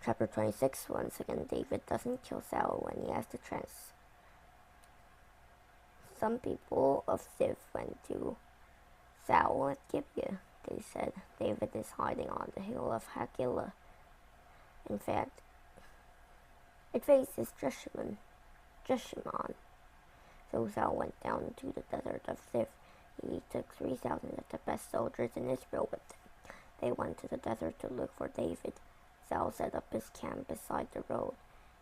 Chapter 26. Once again, David doesn't kill Saul when he has the chance. Some people of Ziv went to Saul at Gibeah. They said, David is hiding on the hill of Hachilah. In fact, it faces Jeshimon. So Saul went down to the desert of Ziv. He took 3,000 of the best soldiers in Israel with him. They went to the desert to look for David. Saul set up his camp beside the road.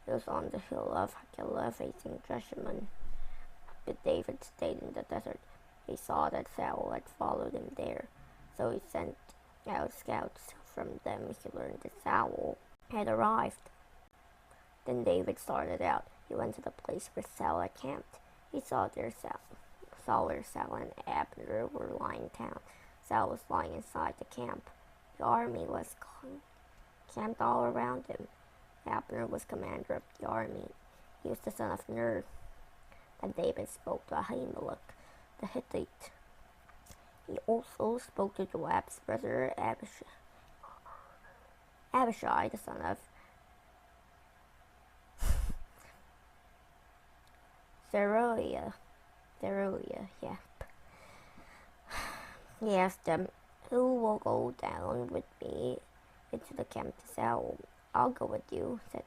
It was on the hill of Hachilah facing Jeshimon. But David stayed in the desert. He saw that Saul had followed him there, so he sent out scouts. From them he learned that Saul had arrived. Then David started out. He went to the place where Saul had camped. He saw where Saul and Abner were lying down. Saul was lying inside the camp. The army was camped all around him. Abner was commander of the army. He was the son of Ner. Then David spoke to Ahimelech the Hittite. He also spoke to Joab's brother Abishai, the son of Zeruiah. He asked them, "Who will go down with me into the camp to Saul?" "I'll go with you," said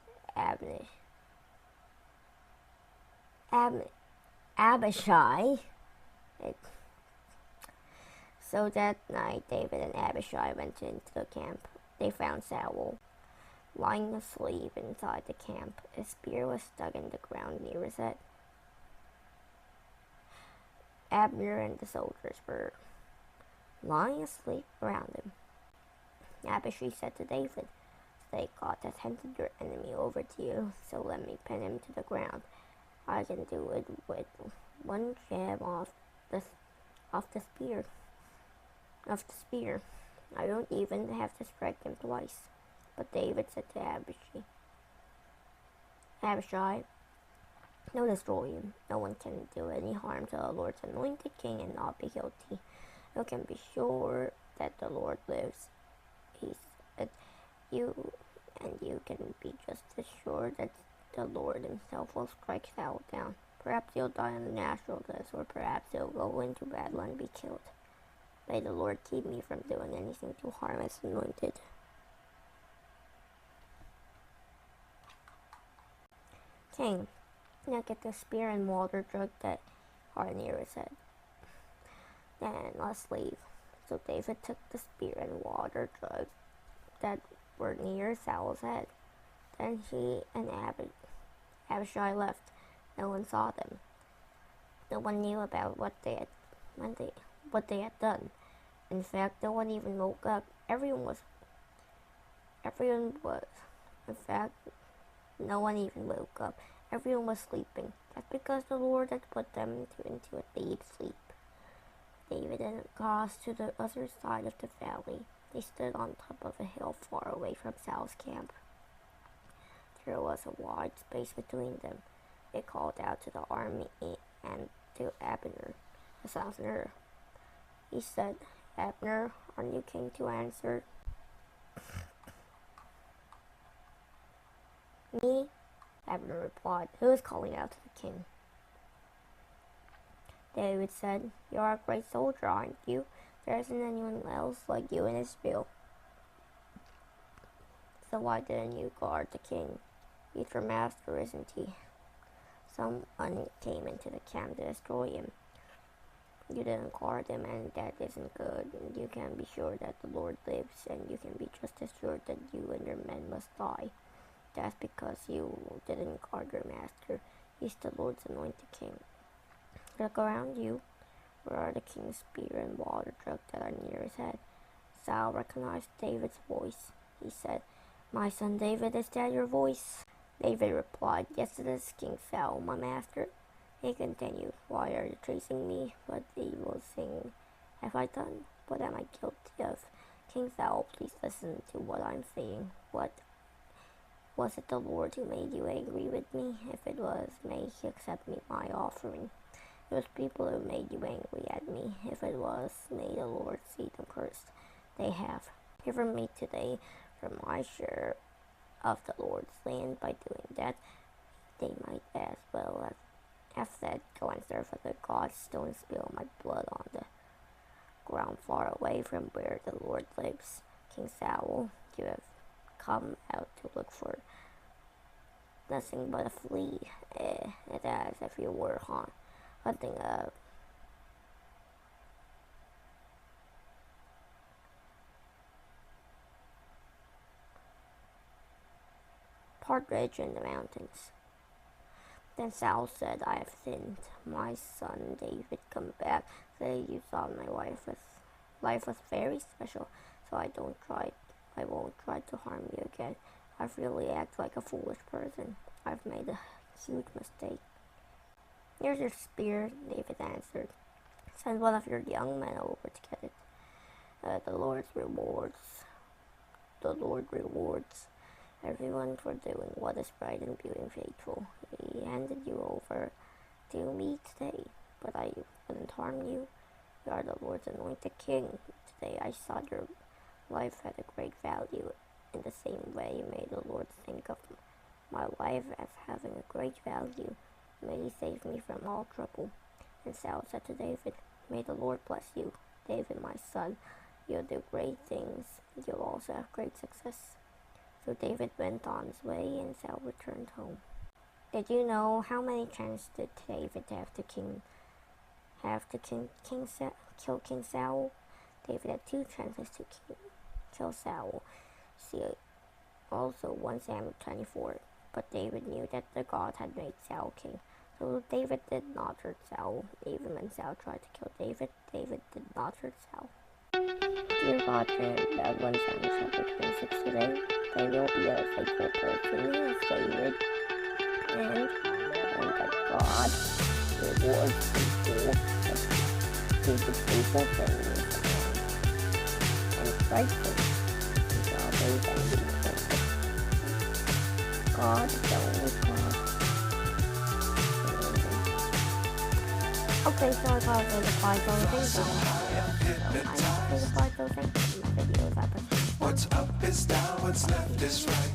Abishai. So that night, David and Abishai went into the camp. They found Saul lying asleep inside the camp. A spear was stuck in the ground near his head. Abner and the soldiers were lying asleep around him. Abishai said to David, "Today God has handed your enemy over to you, so let me pin him to the ground. I can do it with one jab of the spear. I don't even have to strike him twice." But David said to Abishai, "Don't destroy him. No one can do any harm to the Lord's anointed king and not be guilty. You can be sure that the Lord lives. You can be just as sure that the Lord himself will strike Saul down. Perhaps he'll die on a natural death, or perhaps he'll go into battle and be killed. May the Lord keep me from doing anything to harm his anointed." "King, now get the spear and water jug that are near his head. Then let's leave." So David took the spear and water jug that were near Saul's head. Then he and Abishai left. No one saw them. No one knew about what they had done. In fact, no one even woke up. No one even woke up. Everyone was sleeping. That's because the Lord had put them into a deep sleep. David then crossed to the other side of the valley. They stood on top of a hill far away from Saul's camp. There was a wide space between them. They called out to the army and to Abner, the son of Ner. He said, "Abner, aren't you king to answer?" "Me?" Abner replied. "Who is calling out to the king?" David said, "You are a great soldier, aren't you? There isn't anyone else like you in Israel. So why didn't you guard the king? He's your master, isn't he? Someone came into the camp to destroy him. You didn't guard him, and that isn't good. You can be sure that the Lord lives, and you can be just as sure that you and your men must die. That's because you didn't guard your master. He's the Lord's anointed king. Look around you. Where are the king's spear and water jug that are near his head?" Saul recognized David's voice. He said, "My son David, is that your voice?" David replied, "Yes, it is, King Saul, my master." He continued, "Why are you chasing me? What evil thing have I done? What am I guilty of? King Saul, please listen to what I'm saying. Was it the Lord who made you angry with me? If it was, may he accept my offering. It was people who made you angry at me. If it was, may the Lord see them cursed. They have. Hear from me today for my share of the Lord's land. By doing that, they might as well have said, "Go and serve other gods. Don't spill my blood on the ground far away from where the Lord lives." King Saul, you have come out to look for nothing but a flea. It's as if you were hunting a partridge in the mountains. Then Saul said, "I have sinned. My son David, come back. Say you saw my life was very special, so I won't try to harm you again. I've really acted like a foolish person. I've made a huge mistake." "Here's your spear," David answered. "Send one of your young men over to get it. The Lord rewards everyone for doing what is right and being faithful. He handed you over to me today, but I wouldn't harm you. You are the Lord's anointed king. Today I saw your life had a great value. In the same way, may the Lord think of my life as having a great value. May he save me from all trouble." And Saul said to David, "May the Lord bless you, David, my son. You'll do great things. You'll also have great success." So David went on his way, and Saul returned home. Did you know how many chances did David have to kill King Saul? David had 2 chances to kill Saul. See also 1 Samuel 24. But David knew that the God had made Saul king. So David did not hurt Saul. Even when Saul tried to kill David, David did not hurt Saul. Dear God, that 1 Samuel chapter 26 today, that you'll be a faithful person as David, and that God rewards people that do the faithful things and right things. Always and God is the only God. Okay, so I thought I would apply those things. So I applied those things in my videos. What's up is down, what's left is right.